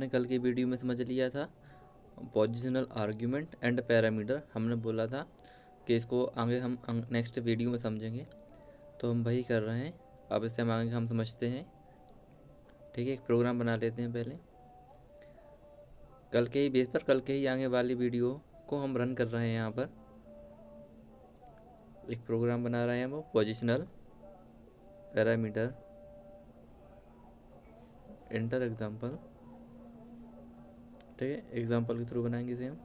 हमने कल की वीडियो में समझ लिया था पोजिशनल आर्ग्यूमेंट एंड पैरामीटर। हमने बोला था कि इसको आगे हम नेक्स्ट वीडियो में समझेंगे, तो हम वही कर रहे हैं। अब इससे हम आगे हम समझते हैं। ठीक है, एक प्रोग्राम बना लेते हैं पहले। कल के ही बेस पर कल के ही आगे वाली वीडियो को हम रन कर रहे हैं। यहाँ पर एक प्रोग्राम बना रहे हैं, वो पोजिशनल पैरामीटर इंटर एग्जाम्पल। ठीक है, एग्जाम्पल के थ्रू बनाएंगे इसे हम।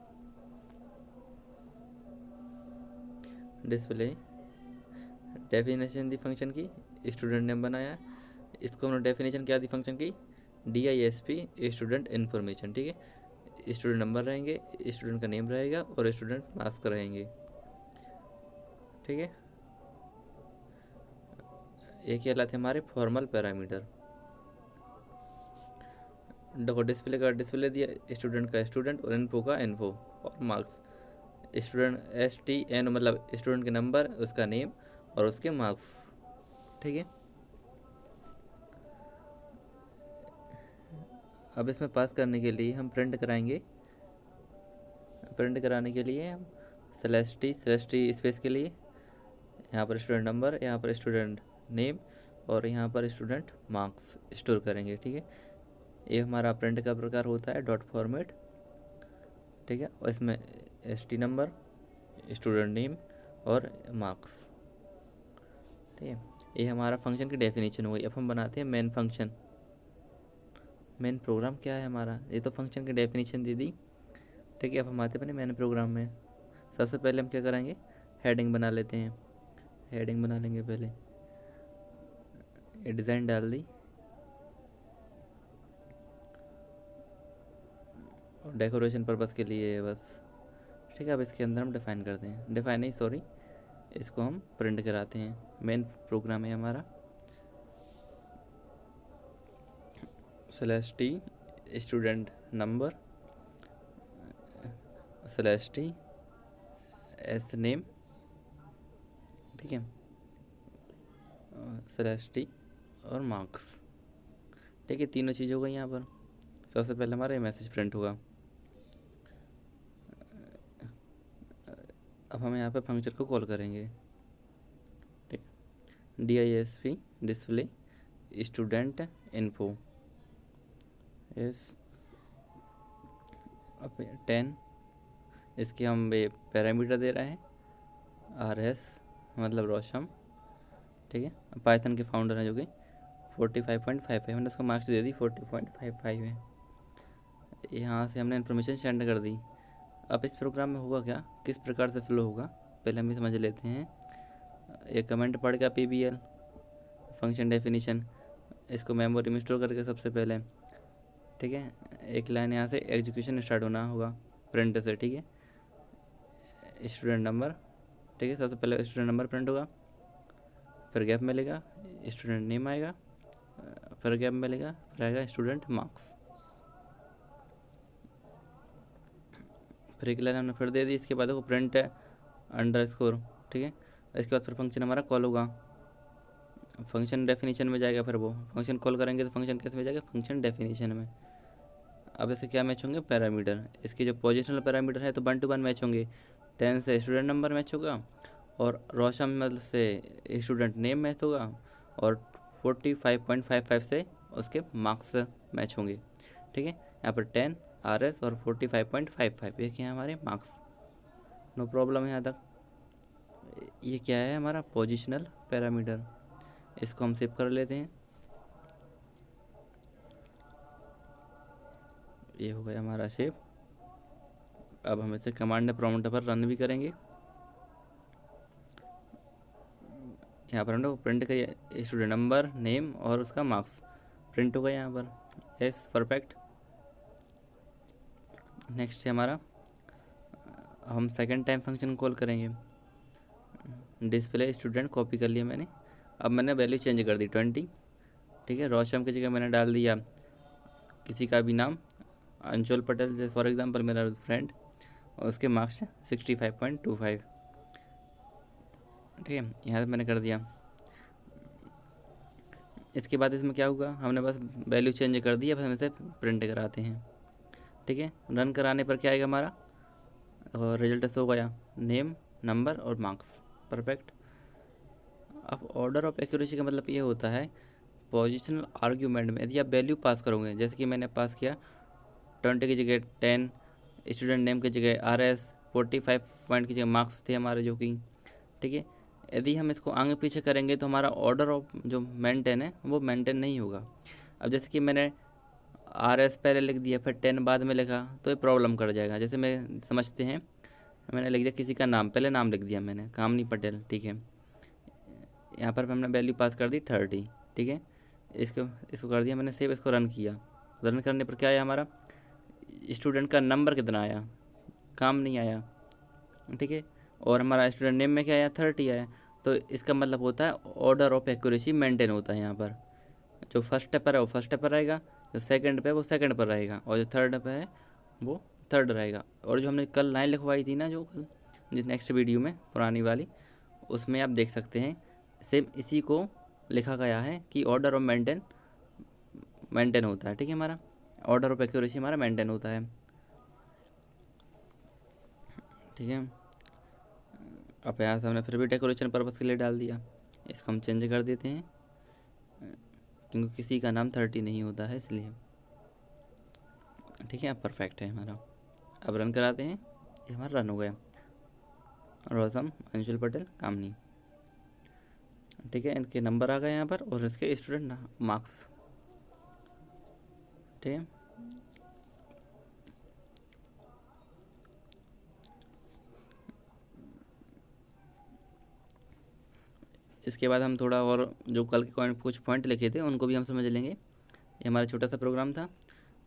डिस्प्ले डेफिनेशन दी फंक्शन की, स्टूडेंट नेम बनाया। इसको हमने डेफिनेशन क्या दी फंक्शन की, DISP स्टूडेंट इन्फॉर्मेशन। ठीक है, स्टूडेंट नंबर रहेंगे, स्टूडेंट का नेम रहेगा और स्टूडेंट मार्क्स रहेंगे। ठीक है, ये कहलाते हमारे फॉर्मल पैरामीटर। देखो, डिस्प्ले का डिस्प्ले दिया, स्टूडेंट का स्टूडेंट और इन्फो का इन्फो और मार्क्स। स्टूडेंट STN मतलब स्टूडेंट के नंबर, उसका नेम और उसके मार्क्स। ठीक है, अब इसमें पास करने के लिए हम प्रिंट कराएंगे। प्रिंट कराने के लिए हम /t स्पेस के लिए यहाँ पर स्टूडेंट नंबर, यहाँ पर स्टूडेंट नेम और यहाँ पर स्टूडेंट मार्क्स स्टोर करेंगे। ठीक है, ये हमारा प्रिंट का प्रकार होता है डॉट फॉर्मेट। ठीक है, और इसमें ST नंबर, स्टूडेंट नेम और मार्क्स। ठीक है, ये हमारा फंक्शन की डेफिनेशन हो गई। अब हम बनाते हैं मेन फंक्शन। मेन प्रोग्राम क्या है हमारा, ये तो फंक्शन की डेफिनेशन दे दी। ठीक है, अब हम आते हैं अपने मेन प्रोग्राम में। सबसे पहले हम क्या करेंगे, हेडिंग बना लेते हैं। हेडिंग बना लेंगे पहले, ये डिज़ाइन डाल दी और डेकोरेशन पर्पज़ के लिए है बस। ठीक है, अब इसके अंदर हम डिफ़ाइन करते हैं, डिफ़ाइन नहीं सॉरी, इसको हम प्रिंट कराते हैं। मेन प्रोग्राम है हमारा /t student number /t S name. ठीक है, /t और मार्क्स। ठीक है, तीनों चीज़ हो गई यहाँ पर। सबसे पहले हमारा मैसेज प्रिंट होगा। अब हम यहाँ पे फंक्शन को कॉल करेंगे। ठीक, DISP डिस्प्ले स्टूडेंट इन्फो इस अब 10, इसके हम पैरामीटर दे रहे हैं RS मतलब रोशम। ठीक है, पाइथन के फाउंडर हैं जो कि 45.55, हमने उसको मार्क्स दे दी 40.55 है। यहाँ से हमने इन्फॉर्मेशन सेंड कर दी। अब इस प्रोग्राम में होगा क्या, किस प्रकार से फ्लो होगा, पहले हम ये समझ लेते हैं। एक कमेंट पढ़ के PBL फंक्शन डेफिनेशन, इसको मेमोरी में स्टोर करके सबसे पहले। ठीक है, एक लाइन यहाँ से एग्जीक्यूशन स्टार्ट होना होगा प्रिंट से। ठीक है, स्टूडेंट नंबर। ठीक है, सबसे पहले स्टूडेंट नंबर प्रिंट होगा, फिर गैप मिलेगा, स्टूडेंट नेम आएगा, फिर गैप मिलेगा, फिर आएगा स्टूडेंट मार्क्स। फिर एक लाइन हमने फिर दे दी। इसके बाद देखो प्रिंट अंडरस्कोर। ठीक है, इसके बाद फिर फंक्शन हमारा कॉल होगा, फंक्शन डेफिनेशन में जाएगा। फिर वो फंक्शन कॉल करेंगे तो फंक्शन किस में जाएगा, फंक्शन डेफिनेशन में। अब इससे क्या मैच होंगे, पैरामीटर। इसकी जो पोजिशनल पैरामीटर है तो 1 to 1 मैच होंगे। 10 से स्टूडेंट नंबर मैच होगा और रोशम मतलब से स्टूडेंट नेम मैच होगा और 45.55 से उसके मार्क्स मैच होंगे। ठीक है, यहाँ पर 10 RS और 45.55 ये क्या है हमारे मार्क्स। नो प्रॉब्लम है यहाँ तक। ये क्या है हमारा पोजिशनल पैरामीटर। इसको हम सेव कर लेते हैं। ये हो गया हमारा सेव। अब हम इसे कमांड प्रॉम्प्ट पर रन भी करेंगे। यहाँ पर हम लोग प्रिंट करिए स्टूडेंट नंबर, नेम और उसका मार्क्स प्रिंट हो गया यहाँ पर। Yes, perfect. नेक्स्ट है हमारा, हम सेकंड टाइम फंक्शन कॉल करेंगे। डिस्प्ले स्टूडेंट कॉपी कर लिया मैंने। अब मैंने वैल्यू चेंज कर दी 20। ठीक है, रोशम की जगह मैंने डाल दिया किसी का भी नाम, अंशुल पटेल जैसे फॉर एग्जांपल मेरा फ्रेंड, और उसके मार्क्स 65.25। ठीक है, यहाँ मैंने कर दिया। इसके बाद इसमें क्या होगा, हमने बस वैल्यू चेंज कर दी। अब हम इसे प्रिंट कराते हैं। ठीक है। रन कराने पर क्या आएगा हमारा, और रिजल्ट शो गया, नेम, नंबर और मार्क्स। परफेक्ट। अब ऑर्डर ऑफ एक्यूरेसी का मतलब ये होता है पोजिशनल आर्ग्यूमेंट में यदि आप वैल्यू पास करोगे, जैसे कि मैंने पास किया 20 की जगह 10, स्टूडेंट नेम की जगह RS, 45 पॉइंट की जगह मार्क्स थे हमारे जो कि, ठीक है। यदि हम इसको आगे पीछे करेंगे तो हमारा ऑर्डर ऑफ जो मेंटेन है वो मेंटेन नहीं होगा। अब जैसे कि मैंने RS पहले लिख दिया फिर 10 बाद में लिखा तो ये प्रॉब्लम कर जाएगा। जैसे मैं समझते हैं, मैंने लिख दिया किसी का नाम, पहले नाम लिख दिया मैंने, कामनी पटेल, ठीक है। यहाँ पर हमने वैल्यू पास कर दी 30, ठीक है। इसको इसको कर दिया मैंने सेव, इसको रन किया। रन करने पर क्या आया हमारा, स्टूडेंट का नंबर कितना आया, काम नहीं आया, ठीक है। और हमारा स्टूडेंट नेम में क्या आया, 30 आया। तो इसका मतलब होता है ऑर्डर ऑफ एक्यूरेसी मेंटेन होता है यहाँ पर। जो फर्स्ट स्टेप पर है वो फर्स्ट स्टेप पर रहेगा, जो सेकंड पे है वो सेकंड पर रहेगा, और जो थर्ड पे है वो थर्ड रहेगा। और जो हमने कल लाइन लिखवाई थी ना, जो कल जिस नेक्स्ट वीडियो में पुरानी वाली, उसमें आप देख सकते हैं सेम इसी को लिखा गया है कि ऑर्डर ऑफ मेंटेन होता है, ठीक है। हमारा ऑर्डर ऑफ एक्यूरेसी हमारा मेंटेन होता है, ठीक है। अब यहाँ से हमने फिर भी डेकोरेशन पर्पज़ के लिए डाल दिया, इसको हम चेंज कर देते हैं क्योंकि किसी का नाम 30 नहीं होता है इसलिए, ठीक है। अब परफेक्ट है हमारा। अब रन कराते हैं, ये हमारा रन हो गया। रोशम, अंशुल पटेल, कामनी, ठीक है। इनके नंबर आ गए यहाँ पर और इसके स्टूडेंट मार्क्स, ठीक है। इसके बाद हम थोड़ा और जो कल के कुछ पॉइंट लिखे थे उनको भी हम समझ लेंगे। ये हमारा छोटा सा प्रोग्राम था।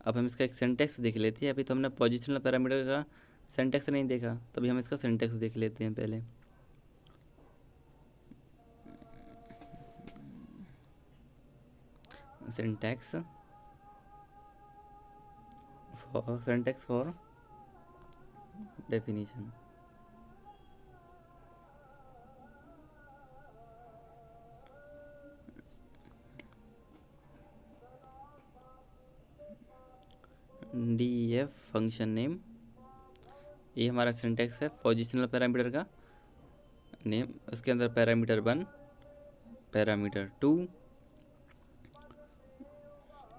अब हम इसका एक सिंटेक्स देख लेते हैं। अभी तो हमने पोजिशनल पैरामीटर का सिंटेक्स नहीं देखा, तो अभी हम इसका सिंटेक्स देख लेते हैं पहले। Syntax for definition, DEF function name, ये हमारा सिंटेक्स है पोजिशनल पैरामीटर का नेम। उसके अंदर पैरामीटर 1, पैरामीटर 2,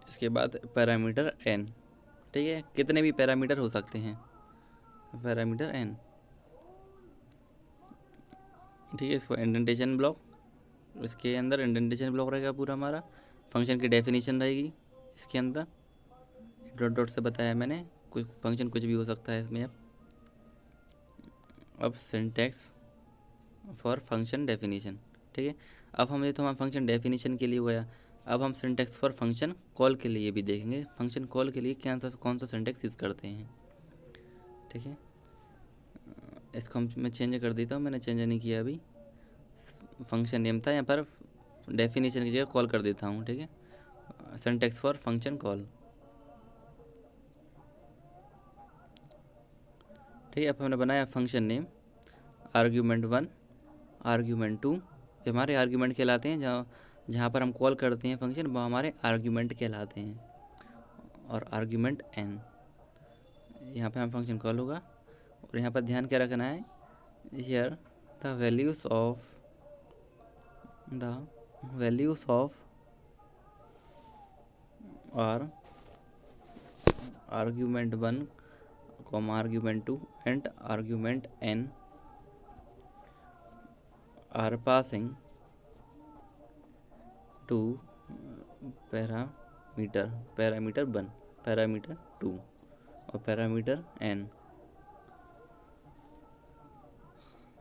इसके बाद पैरामीटर n, ठीक है। कितने भी पैरामीटर हो सकते हैं, पैरामीटर n, ठीक है। इसको इंडेंटेशन ब्लॉक, इसके अंदर इंडेंटेशन ब्लॉक रहेगा पूरा हमारा। फंक्शन की डेफिनेशन रहेगी इसके अंदर, डॉट डॉट से बताया मैंने, कोई फंक्शन कुछ भी हो सकता है इसमें। अब सिंटेक्स फॉर फंक्शन डेफिनेशन, ठीक है। अब हम ये तो हमारा फंक्शन डेफिनेशन के लिए हो गया। अब हम सिंटेक्स फॉर फंक्शन कॉल के लिए भी देखेंगे, फंक्शन कॉल के लिए कौन सा सिंटेक्स यूज़ करते हैं, ठीक है। इसको मैं चेंज कर देता हूँ, मैंने चेंज नहीं किया अभी। फंक्शन नेम था, यहाँ पर डेफिनेशन की जगह कॉल कर देता हूँ, ठीक है। सिंटेक्स फॉर फंक्शन कॉल, ठीक है। अब हमने बनाया फंक्शन नेम, आर्ग्यूमेंट 1, आर्ग्यूमेंट 2, ये हमारे आर्ग्यूमेंट कहलाते हैं। जहाँ पर हम कॉल करते हैं फंक्शन वो हमारे आर्ग्यूमेंट कहलाते हैं। और आर्ग्यूमेंट n, यहाँ पे हम फंक्शन कॉल होगा। और यहाँ पर ध्यान क्या रखना है, here the values of our argument 1, argument 2 and argument n are passing to parameter 1, parameter 2 और parameter n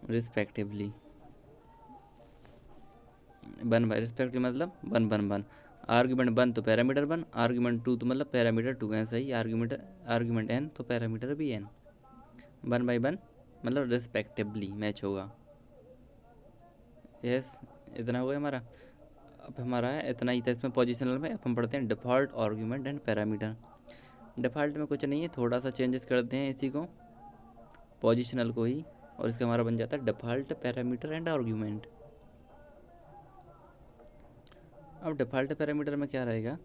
respectively. 1 by respective मतलब 1 आर्ग्यूमेंट 1 तो पैरामीटर 1, आर्ग्यूमेंट 2 तो मतलब पैरामीटर 2, ऐसा ही आर्ग्यूमेंट n तो पैरामीटर भी n। 1/1 मतलब रिस्पेक्टिवली मैच होगा। यस, इतना हो गया हमारा। अब हमारा है इतना ही था इसमें पोजिशनल में। अब हम पढ़ते हैं default argument and parameter. Default में कुछ नहीं है, थोड़ा सा चेंजेस करते हैं इसी को, पोजिशनल को ही, और इसका हमारा बन जाता है डिफ़ॉल्ट पैरामीटर एंड आर्ग्यूमेंट। अब डिफ़ॉल्ट पैरामीटर में क्या रहेगा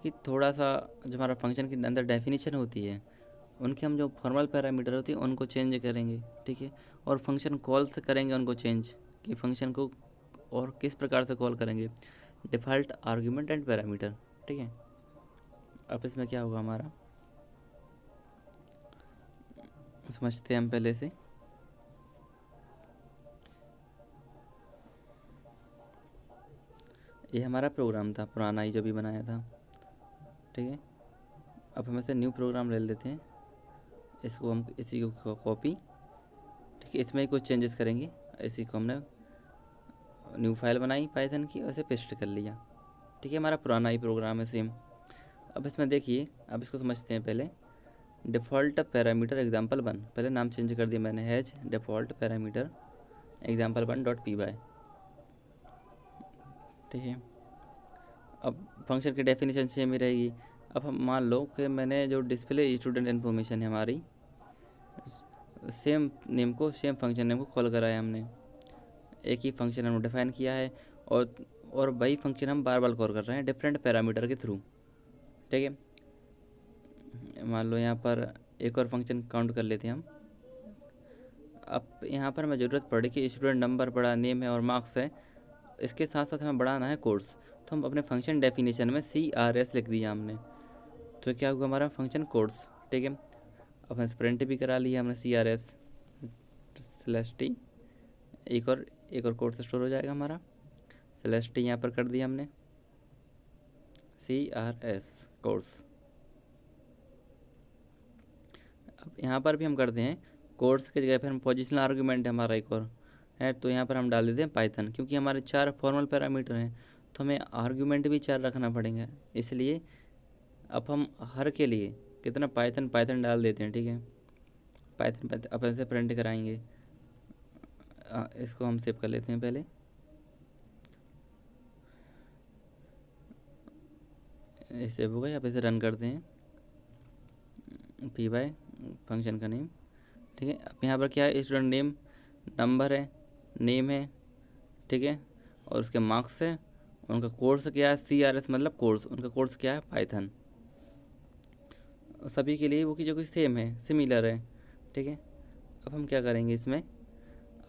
कि थोड़ा सा जो हमारा फंक्शन के अंदर डेफिनेशन होती है उनके हम जो फॉर्मल पैरामीटर होती है उनको चेंज करेंगे, ठीक है। और फंक्शन कॉल से करेंगे उनको चेंज, कि फंक्शन को और किस प्रकार से कॉल करेंगे, डिफ़ॉल्ट आर्ग्यूमेंट एंड पैरामीटर, ठीक है। अब इसमें क्या होगा हमारा, समझते हैं हम पहले से। ये हमारा प्रोग्राम था पुराना ही जो भी बनाया था, ठीक है। अब हम ऐसे न्यू प्रोग्राम ले लेते हैं, इसको हम इसी को कॉपी, ठीक है, इसमें ही कुछ चेंजेस करेंगे। इसी को हमने न्यू फाइल बनाई पाइथन की, वैसे पेस्ट कर लिया, ठीक है। हमारा पुराना ही प्रोग्राम है सेम। अब इसमें देखिए, अब इसको समझते हैं पहले। डिफ़ॉल्ट पैरामीटर एग्जाम्पल1, पहले नाम चेंज कर दिया मैंने, has default parameter example1 dot py, ठीक है। अब फंक्शन की डेफिनेशन सेम ही रहेगी। अब हम मान लो कि मैंने जो डिस्प्ले स्टूडेंट इन्फॉर्मेशन है हमारी, सेम नेम को, सेम फंक्शन नेम को कॉल करा है हमने, एक ही फंक्शन हमने डिफाइन किया है, और वही फंक्शन हम बार बार कॉल कर रहे हैं डिफरेंट पैरामीटर के थ्रू, ठीक है। मान लो यहाँ पर एक और फंक्शन काउंट कर लेते हैं हम। अब यहाँ पर हमें ज़रूरत पड़ी कि स्टूडेंट नंबर बड़ा, नेम है और मार्क्स है, इसके साथ साथ हमें बढ़ाना है कोर्स, तो हम अपने फंक्शन डेफिनेशन में CRS लिख दिया हमने, तो क्या होगा हमारा फंक्शन कोर्स, ठीक है। अब हमने प्रिंट भी करा लिया हमने CRS /t, एक और कोर्स स्टोर हो जाएगा हमारा, /t यहाँ पर कर दिया हमने, CRS कोर्स। अब यहाँ पर भी हम करते हैं कोर्स की जगह पर हम पोजिशनल आर्गूमेंट है हमारा एक और है, तो यहाँ पर हम डाल देते हैं पाइथन, क्योंकि हमारे 4 फॉर्मल पैरामीटर हैं तो हमें आर्गूमेंट भी 4 रखना पड़ेगा, इसलिए अब हम हर के लिए कितना पाइथन डाल देते हैं, ठीक है। पाइथन अपन से प्रिंट कराएंगे, इसको हम सेव कर लेते हैं पहले, ये सेव हो गया। अब इसे रन करते हैं, py फंक्शन का नेम, ठीक है। अब यहाँ पर क्या है, स्टूडेंट नेम नंबर है, नेम है, ठीक है, और उसके मार्क्स है, उनका कोर्स क्या है, CRS मतलब कोर्स, उनका कोर्स क्या है पाइथन, सभी के लिए वो की जो कुछ सेम है, सिमिलर है, ठीक है। अब हम क्या करेंगे इसमें,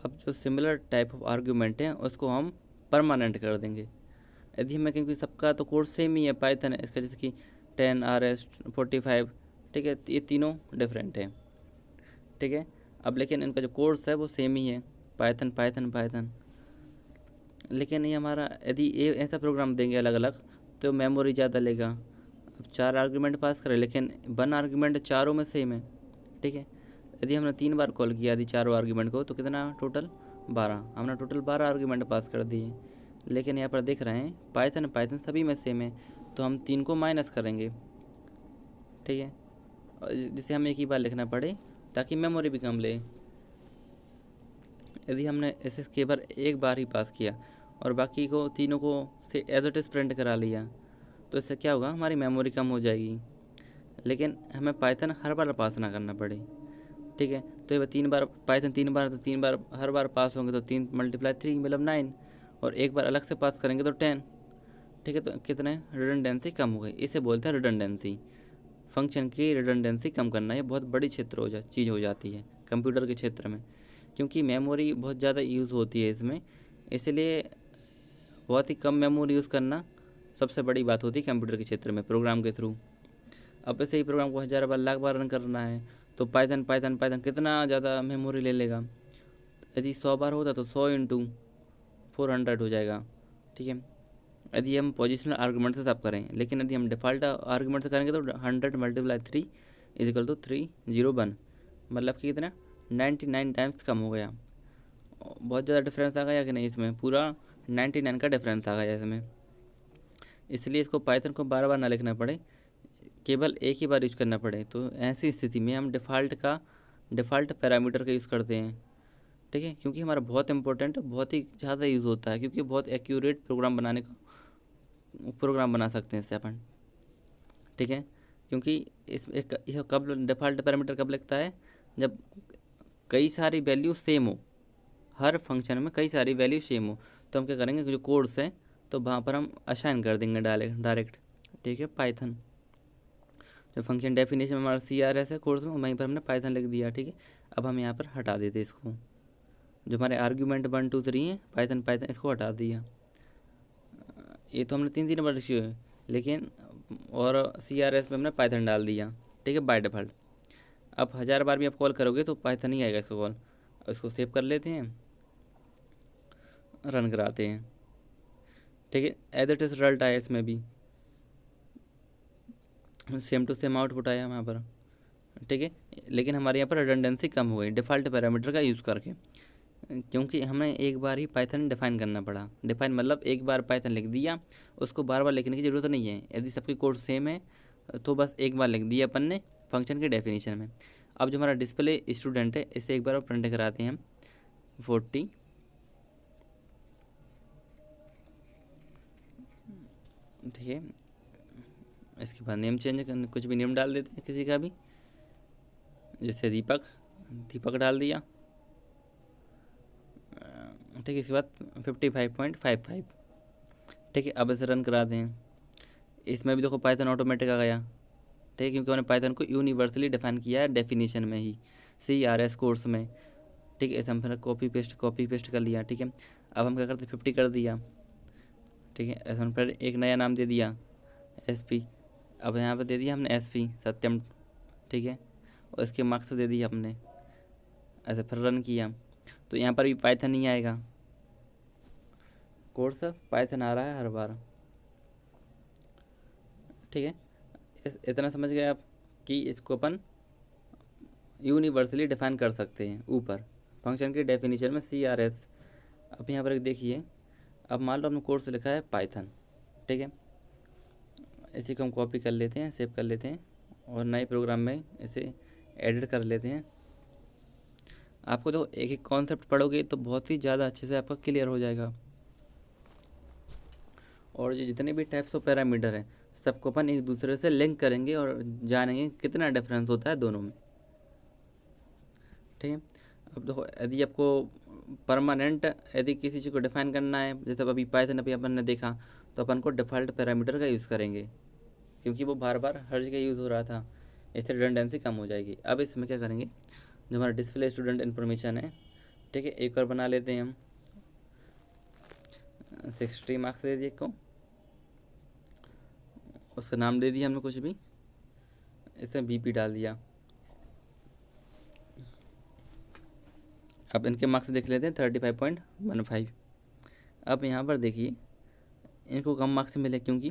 अब जो सिमिलर टाइप ऑफ आर्ग्यूमेंट है उसको हम परमानेंट कर देंगे। यदि हमें, क्योंकि सबका तो कोर्स सेम ही है, पाइथन है इसका, जैसे कि 10 RS 45, ठीक है, ये तीनों डिफरेंट है, ठीक है। अब लेकिन इनका जो कोर्स है वो सेम ही है, पाइथन पाइथन पाइथन। लेकिन ये हमारा, यदि ये ऐसा प्रोग्राम देंगे अलग अलग तो मेमोरी ज़्यादा लेगा। अब 4 आर्गूमेंट पास करें, लेकिन 1 आर्गूमेंट चारों में सेम है, ठीक है। यदि हमने 3 बार कॉल किया यदि चारों आर्गूमेंट को, तो कितना टोटल 12, हमने टोटल 12 आर्गूमेंट पास कर दिए। लेकिन यहाँ पर देख रहे हैं पाइथन सभी में सेम है, तो हम 3 को माइनस करेंगे, ठीक है, जिसे हमें एक ही बार लिखना पड़े ताकि मेमोरी भी कम ले। यदि हमने इसे केवल एक बार ही पास किया और बाकी को तीनों को से एज इट इज़ प्रिंट करा लिया, तो इससे क्या होगा, हमारी मेमोरी कम हो जाएगी। लेकिन हमें पाइथन हर बार पास ना करना पड़े, ठीक है। तो ये 3 बार पाइथन 3 बार, तो 3 बार हर बार पास होंगे, तो 3 × 3 मतलब 9, और एक बार अलग से पास करेंगे तो 10, ठीक है। तो कितने रिडंडेंसी कम हो गई, इसे बोलते हैं रिडंडेंसी। फंक्शन की रिडंडेंसी कम करना, ये बहुत बड़ी चीज़ हो जाती है कंप्यूटर के क्षेत्र में, क्योंकि मेमोरी बहुत ज़्यादा यूज़ होती है इसमें, इसलिए बहुत ही कम मेमोरी यूज़ करना सबसे बड़ी बात होती है कंप्यूटर के क्षेत्र में प्रोग्राम के थ्रू। अब ऐसे ही प्रोग्राम को 1000 बार लाख बार रन करना है तो पाइथन कितना ज़्यादा मेमोरी ले लेगा। यदि 100 बार होता तो 100 × 400 हो जाएगा, ठीक है। यदि हम पोजिशनल आर्गूमेंट से सब करें, लेकिन यदि हम डिफ़ॉल्ट आर्गूमेंट से करेंगे तो 100 × 3 = 301, मतलब कि कितना 99 टाइम्स कम हो गया। बहुत ज़्यादा डिफरेंस आ गया कि नहीं, इसमें पूरा 99 का डिफरेंस आ गया इसमें। इसलिए इसको पाइथन को बार बार ना लिखना पड़े, केवल एक ही बार यूज़ करना पड़े, तो ऐसी स्थिति में हम डिफ़ॉल्ट पैरामीटर का यूज़ करते हैं, ठीक है। क्योंकि हमारा बहुत इंपॉर्टेंट, बहुत ही ज़्यादा यूज़ होता है, क्योंकि बहुत एक्यूरेट प्रोग्राम बना सकते हैं इससे अपन, ठीक है। क्योंकि यह कब डिफ़ॉल्ट पैरामीटर कब लगता है, जब कई सारी वैल्यू सेम हो, हर फंक्शन में कई सारी वैल्यू सेम हो, तो हम क्या करेंगे, जो कोड्स हैं तो वहाँ पर हम असाइन कर देंगे डायरेक्ट, ठीक है, पाइथन। जो फंक्शन डेफिनेशन में हमारा CRS है कोर्स में, वहीं पर हमने पाइथन लिख दिया। ठीक है, अब हम यहाँ पर हटा देते इसको, जो हमारे आर्ग्यूमेंट 1 2 3 है पाइथन पाइथन, इसको हटा दिया। ये तो हमने 3 बार इश्यू है, लेकिन और CRS में हमने पाइथन डाल दिया। ठीक है, बाय डिफ़ॉल्ट। अब 1000 बार भी आप कॉल करोगे तो पाइथन ही आएगा इसको कॉल। इसको सेव कर लेते हैं, रन कराते हैं। ठीक है, एज इट इज़ रिजल्ट आया इसमें भी, सेम टू सेम आउटपुट आया यहाँ पर। ठीक है, लेकिन हमारे यहाँ पर रिडंडेंसी कम हो गई डिफ़ॉल्ट पैरामीटर का यूज़ करके, क्योंकि हमें एक बार ही पाइथन डिफ़ाइन करना पड़ा। डिफ़ाइन मतलब एक बार पाइथन लिख दिया, उसको बार बार लिखने की ज़रूरत नहीं है। यदि सबकी कोड सेम है तो बस एक बार लिख दिया अपन ने फंक्शन के डेफिनेशन में। अब जो हमारा डिस्प्ले स्टूडेंट है, इसे एक बार और प्रिंट कराते हैं हम 40। ठीक है, इसके बाद नेम चेंज करने, कुछ भी नेम डाल देते हैं किसी का भी, जैसे दीपक डाल दिया। ठीक है, इसके बाद 55.55। ठीक है, अब इसे रन कराते हैं। इसमें भी देखो पाइथन ऑटोमेटिक आ गया। ठीक है, क्योंकि हमने पाइथन को यूनिवर्सली डिफाइन किया है डेफिनेशन में ही, CRS कोर्स में। ठीक है, इसे हम फिर कॉपी पेस्ट कर लिया। ठीक है, अब हम क्या करते हैं 50 कर दिया। ठीक है, ऐसे हम फिर एक नया नाम दे दिया SP। अब यहाँ पर दे दिया हमने SP सत्यम। ठीक है, और इसके मार्क्स दे दिया हमने, ऐसे फिर रन किया तो यहाँ पर भी पाइथन ही आएगा। कोर्स पाइथन आ रहा है हर बार। ठीक है, इतना समझ गए आप कि इसको अपन यूनिवर्सली डिफाइन कर सकते हैं ऊपर फंक्शन के डेफिनेशन में CRS। अब यहाँ पर एक देखिए, अब मान लो हमने कोर्स लिखा है पाइथन। ठीक है, इसी को हम कॉपी कर लेते हैं, सेव कर लेते हैं और नए प्रोग्राम में इसे एडिट कर लेते हैं। आपको तो एक एक कॉन्सेप्ट पढ़ोगे तो बहुत ही ज़्यादा अच्छे से आपका क्लियर हो जाएगा। और जो जितने भी टाइप्स ऑफ पैरामीटर हैं, सबको अपन एक दूसरे से लिंक करेंगे और जानेंगे कितना डिफरेंस होता है दोनों में। ठीक है, अब देखो यदि आपको परमानेंट यदि किसी चीज़ को डिफाइन करना है, जैसे अभी पाइथन अभी अपन ने देखा, तो अपन को डिफ़ॉल्ट पैरामीटर का यूज़ करेंगे, क्योंकि वो बार बार हर जगह यूज़ हो रहा था, इससे रिडंडेंसी कम हो जाएगी। अब इसमें क्या करेंगे, जो हमारा डिस्प्ले स्टूडेंट इन्फॉर्मेशन है, ठीक है, एक और बना लेते हैं हम। 60 मार्क्स दे दिए को, उसका नाम दे दिया हमने कुछ भी, इसमें BP डाल दिया। अब इनके मार्क्स देख लेते हैं 35.15। अब यहाँ पर देखिए इनको कम मार्क्स मिले, क्योंकि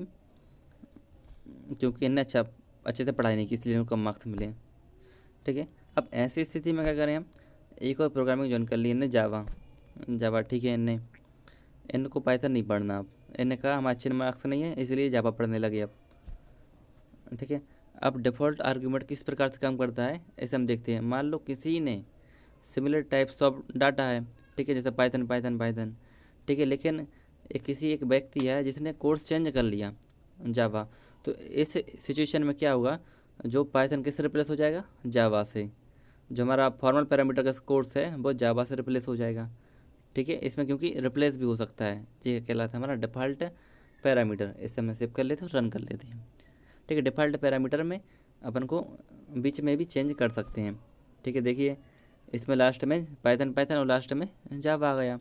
इन्हें अच्छे से पढ़ाई नहीं की, इसलिए इनको कम मार्क्स मिले। ठीक है, अब ऐसी स्थिति में क्या करें हम, एक और प्रोग्रामिंग ज्वाइन कर ली इन्हें, जावा। ठीक है, इनको पाइथन नहीं पढ़ना। अब इन्हें कहा हम अच्छे मार्क्स नहीं है, इसलिए जावा पढ़ने लगे अब। ठीक है, अब डिफ़ॉल्ट आर्ग्यूमेंट किस प्रकार से काम करता है ऐसे हम देखते हैं। मान लो किसी ने सिमिलर टाइप्स ऑफ डाटा है, ठीक है, जैसे पाइथन। ठीक है, लेकिन एक व्यक्ति है जिसने कोर्स चेंज कर लिया जावा, तो इस सिचुएशन में क्या होगा, जो पाइथन किससे रिप्लेस हो जाएगा, जावा से। जो हमारा फॉर्मल पैरामीटर का कोर्स है वो जावा से रिप्लेस हो जाएगा। ठीक है, इसमें क्योंकि रिप्लेस भी हो सकता है, ये कहलाता है हमारा डिफ़ॉल्ट पैरामीटर। इसे हम सेव कर लेते हैं और रन कर लेते हैं। ठीक है, डिफ़ॉल्ट पैरामीटर में अपन को बीच में भी चेंज कर सकते हैं। ठीक है, देखिए इसमें लास्ट में पाइथन और लास्ट में जावा आ गया।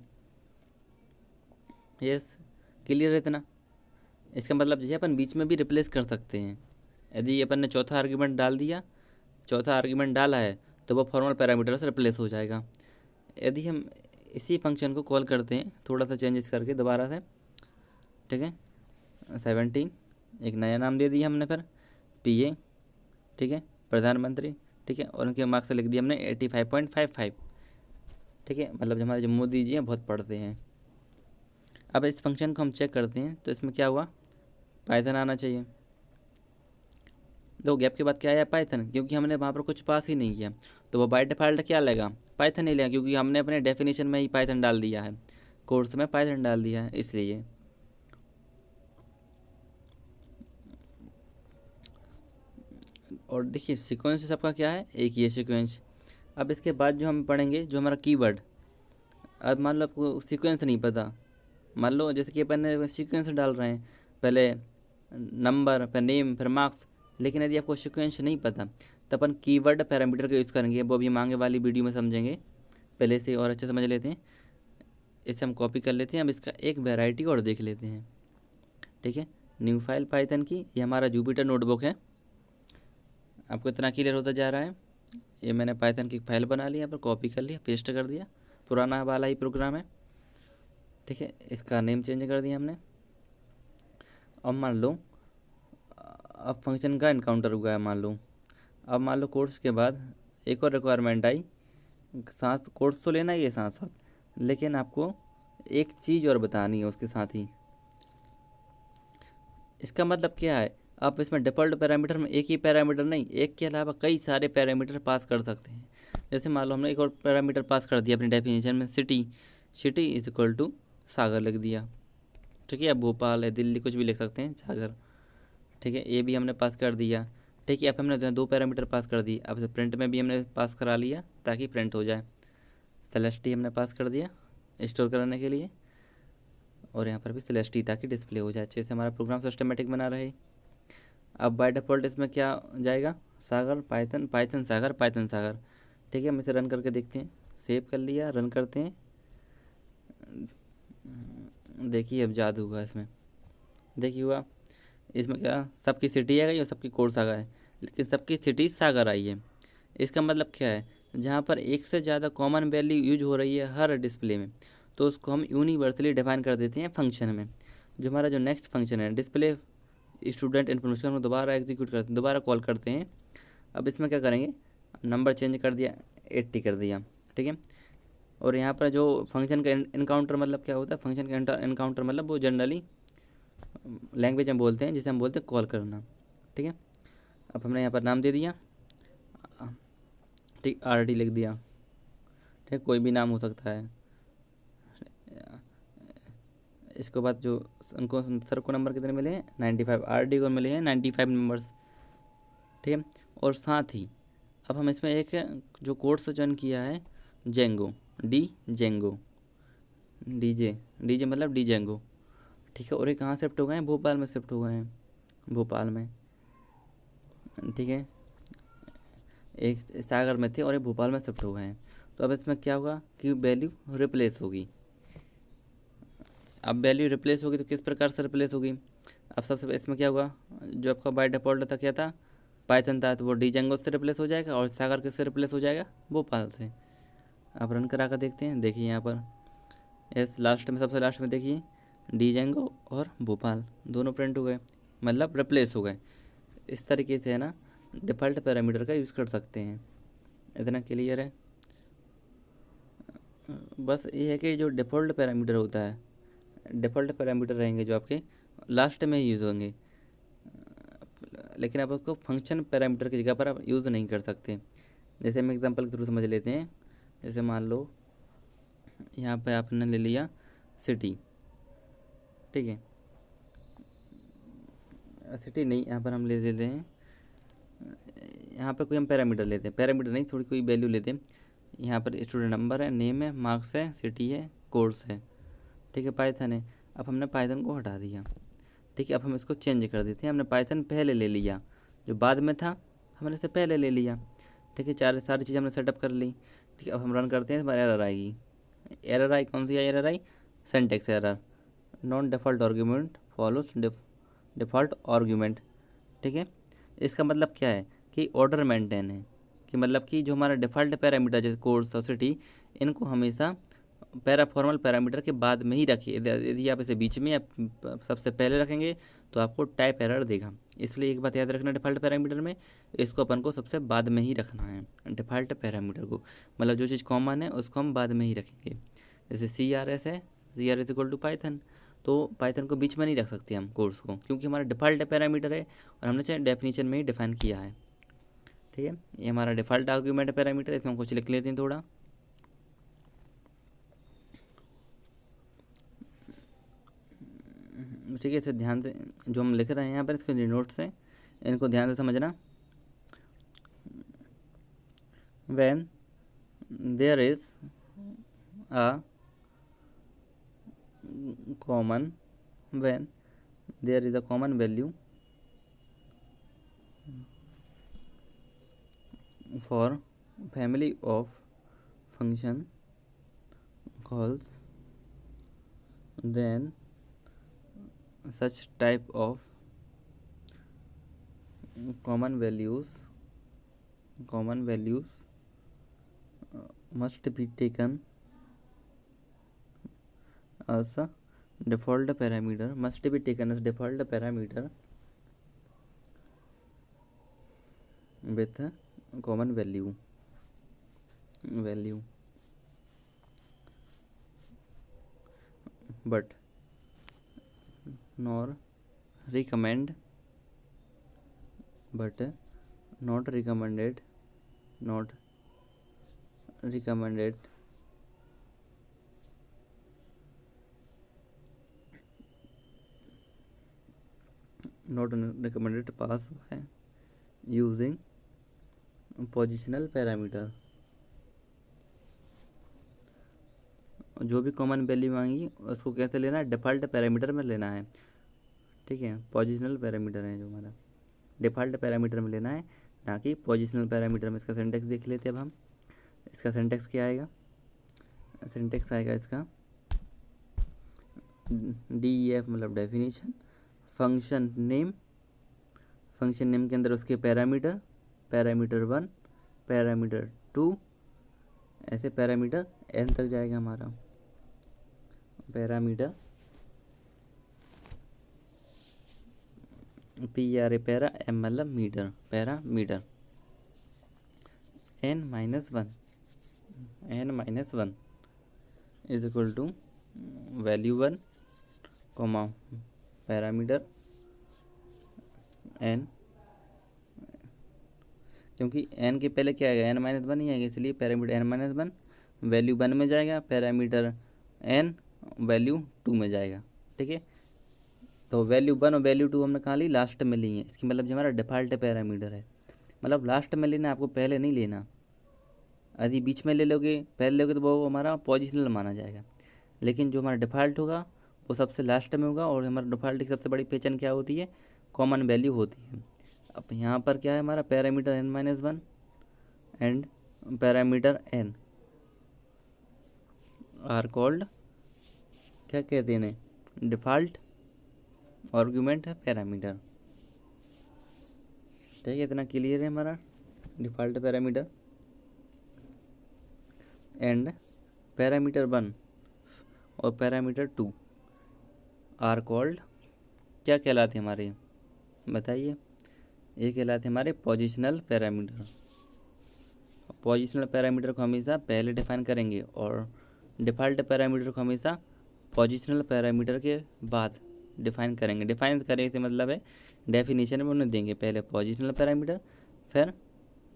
यस, क्लियर है इतना। इसका मतलब ये अपन बीच में भी रिप्लेस कर सकते हैं। यदि अपन ने चौथा आर्ग्यूमेंट डाला है तो वो फॉर्मल पैरामीटर से रिप्लेस हो जाएगा। यदि हम इसी फंक्शन को कॉल करते हैं थोड़ा सा चेंजेस करके दोबारा से, ठीक है, 17 एक नया नाम दे दिया हमने, फिर PA, ठीक है, प्रधानमंत्री। ठीक है, और उनके मार्क्स लिख दिए हमने 85.55। ठीक है, मतलब हमारे जो मोदी जी हैं बहुत पढ़ते हैं। अब इस फंक्शन को हम चेक करते हैं तो इसमें क्या हुआ, पाइथन आना चाहिए। 2 गैप के बाद क्या आया, पाइथन, क्योंकि हमने वहाँ पर कुछ पास ही नहीं किया, तो वो बाय डिफ़ॉल्ट क्या लेगा, पाइथन ही लेगा, क्योंकि हमने अपने डेफिनेशन में ही पाइथन डाल दिया है, कोर्स में पाइथन डाल दिया है, इसलिए। और देखिए सीक्वेंस सबका क्या है, एक ये सीक्वेंस। अब इसके बाद जो हम पढ़ेंगे जो हमारा कीवर्ड। अब मान लो आपको सीक्वेंस नहीं पता, मान लो जैसे कि अपन ने सीक्वेंस डाल रहे हैं, पहले नंबर, फिर नेम, फिर मार्क्स, लेकिन यदि आपको सीक्वेंस नहीं पता तो अपन कीवर्ड पैरामीटर का यूज़ करेंगे, वो भी हम आगे वाली वीडियो में समझेंगे। पहले से और अच्छे समझ लेते हैं। इसे हम कॉपी कर लेते हैं। अब इसका एक वैरायटी और देख लेते हैं, ठीक है। न्यू फाइल पाइथन की, ये हमारा जुपिटर नोटबुक है। आपको इतना क्लियर होता जा रहा है। ये मैंने पाइथन की फाइल बना ली, यहाँ पर कॉपी कर लिया, पेस्ट कर दिया, पुराना वाला ही प्रोग्राम है, ठीक है। इसका नेम चेंज कर दिया हमने। अब मान लो अब फंक्शन का इनकाउंटर हुआ है मान लो। अब मान लो कोर्स के बाद एक और रिक्वायरमेंट आई, साथ कोर्स तो लेना ही है साथ साथ, लेकिन आपको एक चीज़ और बतानी है उसके साथ ही। इसका मतलब क्या है, आप इसमें डिफ़ॉल्ट पैरामीटर में एक ही पैरामीटर नहीं, एक के अलावा कई सारे पैरामीटर पास कर सकते हैं। जैसे मान लो हमने एक और पैरामीटर पास कर दिया अपनी डेफिनेशन में, city. City is equal to Sagar लिख दिया, ठीक है। अब भोपाल है, दिल्ली, कुछ भी लिख सकते हैं, सागर, ठीक है। ये भी हमने पास कर दिया, ठीक है। अब हमने दो पैरामीटर पास कर दिए। अब प्रिंट में भी हमने पास करा लिया ताकि प्रिंट हो जाए। सेलेस्टी हमने पास कर दिया स्टोर करने के लिए, और यहाँ पर भी सेलेस्टी ताकि डिस्प्ले हो जाए अच्छे से, हमारा प्रोग्राम सिस्टमेटिक बना रहे। अब बाय डिफ़ॉल्ट इसमें क्या जाएगा, सागर पाइथन, पाइथन सागर, पाइथन सागर, ठीक है। हम इसे रन करके देखते हैं। सेव कर लिया, रन करते हैं। देखिए अब जादू हुआ इसमें, देखिए हुआ। इसमें क्या सबकी सिटी आ गई और सबकी कोर्स आ गए, लेकिन सबकी सिटी सागर आई है। इसका मतलब क्या है, जहाँ पर एक से ज़्यादा कॉमन वैल्यू यूज हो रही है हर डिस्प्ले में, तो उसको हम यूनिवर्सली डिफाइन कर देते हैं फंक्शन में। जो हमारा जो नेक्स्ट फंक्शन है डिस्प्ले स्टूडेंट इन्फॉर्मेशन, हम दोबारा एग्जीक्यूट करते हैं, दोबारा कॉल करते हैं। अब इसमें क्या करेंगे, नंबर चेंज कर दिया, 80 कर दिया, ठीक है। और यहाँ पर जो फंक्शन का इनकाउंटर मतलब क्या होता है, फंक्शन का इनकाउंटर मतलब वो जनरली लैंग्वेज में बोलते हैं, जिसे हम बोलते हैं कॉल करना, ठीक है। अब हमने यहाँ पर नाम दे दिया, ठीक, RD लिख दिया, ठीक, कोई भी नाम हो सकता है। इसके बाद जो उनको सर को नंबर कितने मिले हैं, 95, RD को मिले हैं 95 नंबर्स, ठीक है। और साथ ही अब हम इसमें एक जो कोर्स ज्वाइन किया है, जेंगो, जेंगो, डीजे मतलब जेंगो, ठीक है। और ये कहाँ शिफ्ट हो गए हैं, भोपाल में शिफ्ट हो गए हैं, भोपाल में, ठीक है। एक सागर में थे और एक भोपाल में शिफ्ट हो गए हैं। तो अब इसमें क्या होगा कि वैल्यू रिप्लेस होगी। अब वैल्यू रिप्लेस होगी तो किस प्रकार से रिप्लेस होगी, अब सबसे इसमें क्या होगा, जो आपका बाय डिफ़ॉल्ट था क्या था, पाइथन था, तो वो जेंगो से रिप्लेस हो जाएगा, और सागर किससे रिप्लेस हो जाएगा, भोपाल से। अब रन करा कर देखते हैं। देखिए यहाँ पर इस लास्ट में, सबसे लास्ट में देखिए जेंगो और भोपाल दोनों प्रिंट हो गए, मतलब रिप्लेस हो गए। इस तरीके से है ना डिफ़ॉल्ट पैरामीटर का यूज़ कर सकते हैं। इतना क्लियर है। बस ये है कि जो डिफ़ॉल्ट पैरामीटर होता है, डिफ़ॉल्ट पैरामीटर रहेंगे जो आपके लास्ट में यूज़ होंगे, लेकिन आप उसको फंक्शन पैरामीटर की जगह पर आप यूज़ नहीं कर सकते। जैसे हम एग्जांपल के थ्रू समझ लेते हैं। जैसे मान लो यहाँ पे आपने ले लिया सिटी, ठीक है। सिटी नहीं, यहाँ पर हम ले लेते हैं, यहाँ पर कोई हम पैरामीटर लेते हैं, पैरामीटर नहीं, थोड़ी कोई वैल्यू लेते हैं। यहाँ पर स्टूडेंट नंबर है, नेम है, मार्क्स है, सिटी है, कोर्स है, ठीक है, पाइथन है। अब हमने पाइथन को हटा दिया, ठीक है। अब हम इसको चेंज कर देते हैं। हमने पाइथन पहले ले लिया, जो बाद में था हमने इसे पहले ले लिया, ठीक है। सारी चीज़ हमने सेटअप कर ली, ठीक है। अब हम रन करते हैं, हमारी एरर आएगी। एरर आई, कौन सी एरर आई, syntax error, non default argument follows default argument, ठीक है। इसका मतलब क्या है कि ऑर्डर मेंटेन है, कि मतलब कि जो हमारा डिफ़ॉल्ट पैरामीटर जैसे कोर्स और सिटी, इनको हमेशा फॉर्मल पैरामीटर के बाद में ही रखिए। यदि आप इसे बीच में या सबसे पहले रखेंगे तो आपको टाइप एरर देगा। इसलिए एक बात याद रखना, डिफ़ॉल्ट पैरामीटर में इसको अपन को सबसे बाद में ही रखना है, डिफ़ॉल्ट पैरामीटर को, मतलब जो चीज़ कॉमन है उसको हम बाद में ही रखेंगे। जैसे CRS है, CRS इक्वल टू पाइथन, तो पाइथन को बीच में नहीं रख सकते हम कोर्स को, क्योंकि हमारा डिफ़ॉल्ट पैरामीटर है और हमने चाहे डेफिनेशन में ही डिफाइन किया है, ठीक है। ये हमारा डिफ़ॉल्ट आर्ग्यूमेंट पैरामीटर है, इसमें हम कुछ लिख लेते हैं थोड़ा। ठीक है, इसे ध्यान से जो हम लिख रहे हैं यहाँ पर, इसके जो नोट्स हैं इनको ध्यान से समझना। When there is a common, when there is a common value, for family of function calls, then such type of common values must be taken as a default parameter with a common value but not recommended not recommended to pass by using positional parameter. जो भी common value आएंगी उसको कैसे लेना है, default parameter में लेना है, ठीक है। पोजिशनल पैरामीटर है जो हमारा, डिफ़ॉल्ट पैरामीटर में लेना है, ना कि पोजिशनल पैरामीटर में। इसका सिंटेक्स देख लेते हैं अब हम। इसका सिंटेक्स क्या आएगा, सिंटेक्स आएगा इसका DEF मतलब डेफिनेशन, फंक्शन नेम के अंदर उसके पैरामीटर 1, पैरामीटर 2, ऐसे पैरामीटर n तक जाएगा हमारा। पैरामीटर PRA पैरा M मतलब metre, parameter n-1 is equal to value 1 comma parameter n, क्योंकि n के पहले क्या आएगा, n-1 ही आएगा, इसलिए पैरामीटर n-1 वैल्यू 1 में जाएगा, पैरामीटर n वैल्यू 2 में जाएगा, ठीक है। तो वैल्यू 1 और वैल्यू 2 हमने कहाँ ली, लास्ट में ली है। इसकी मतलब जो हमारा डिफ़ॉल्ट पैरामीटर है, मतलब लास्ट में लेना, आपको पहले नहीं लेना। यदि बीच में ले लोगे, पहले लोगे तो वो हमारा पोजिशनल माना जाएगा, लेकिन जो हमारा डिफ़ॉल्ट होगा वो सबसे लास्ट में होगा। और हमारा डिफ़ॉल्ट की सबसे बड़ी पहचान क्या होती है, कॉमन वैल्यू होती है। अब यहाँ पर क्या है हमारा, parameter n-1 and parameter n are called, क्या कहते हैं, डिफ़ॉल्ट आर्गुमेंट है पैरामीटर, ठीक है। इतना क्लियर है हमारा डिफ़ॉल्ट पैरामीटर। एंड पैरामीटर 1 और पैरामीटर 2 आर कॉल्ड, क्या कहलाते हमारे, बताइए। ये कहलाते हमारे पोजिशनल पैरामीटर। पोजिशनल पैरामीटर को हमेशा पहले डिफाइन करेंगे और डिफ़ॉल्ट पैरामीटर को हमेशा पोजिशनल पैरामीटर के बाद डिफाइन करेंगे। डिफाइन करें से मतलब है डेफिनेशन में उन्हें देंगे, पहले पोजिशनल पैरामीटर फिर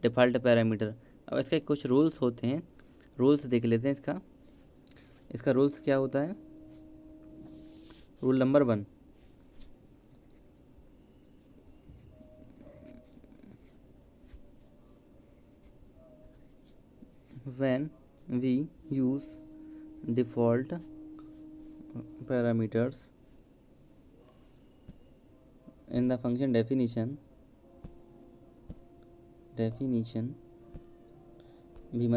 डिफ़ॉल्ट पैरामीटर। अब इसके कुछ रूल्स होते हैं, रूल्स देख लेते हैं। इसका रूल्स क्या होता है, rule number 1, when we use default parameters in the function definition they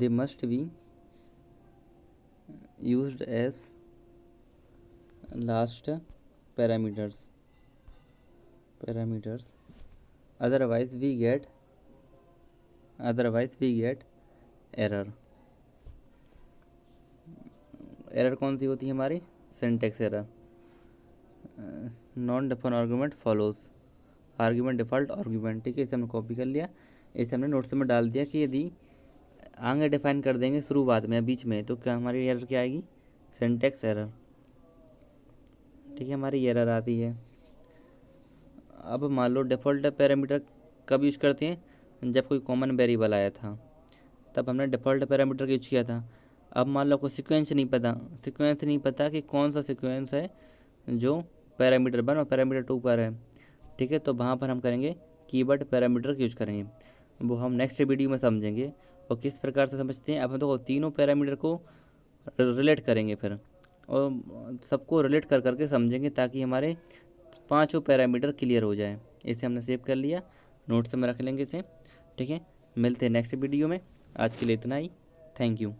must be used as last parameters, otherwise we get error. Error कौन सी होती है हमारी, syntax error. Non define argument follows argument default argument, ठीक है। इसे हमने copy कर लिया, इसे हमने नोट्स में डाल दिया कि यदि आगे डिफाइन कर देंगे शुरुआत में या बीच में तो क्या हमारी एरर क्या आएगी, सिंटेक्स एरर, ठीक है। हमारी एरर आती है। अब मान लो डिफ़ॉल्ट पैरामीटर कब यूज़ करते हैं, जब कोई कॉमन वेरिएबल आया था तब हमने डिफ़ॉल्ट पैरामीटर यूज किया था। अब मान लो कोई सीक्वेंस नहीं पता कि कौन सा सीक्वेंस है जो पैरामीटर 1 और पैरामीटर 2 पर है, ठीक है। तो वहाँ पर हम करेंगे कीवर्ड पैरामीटर यूज करेंगे, वो हम नेक्स्ट वीडियो में समझेंगे। और किस प्रकार से समझते हैं, अब हम तो तीनों पैरामीटर को रिलेट करेंगे फिर, और सबको रिलेट कर करके समझेंगे ताकि हमारे 5 पैरामीटर क्लियर हो जाए। इसे हमने सेव कर लिया नोट्स में रख लेंगे इसे। ठीक है, मिलते हैं नेक्स्ट वीडियो में। आज के लिए इतना ही। Thank you.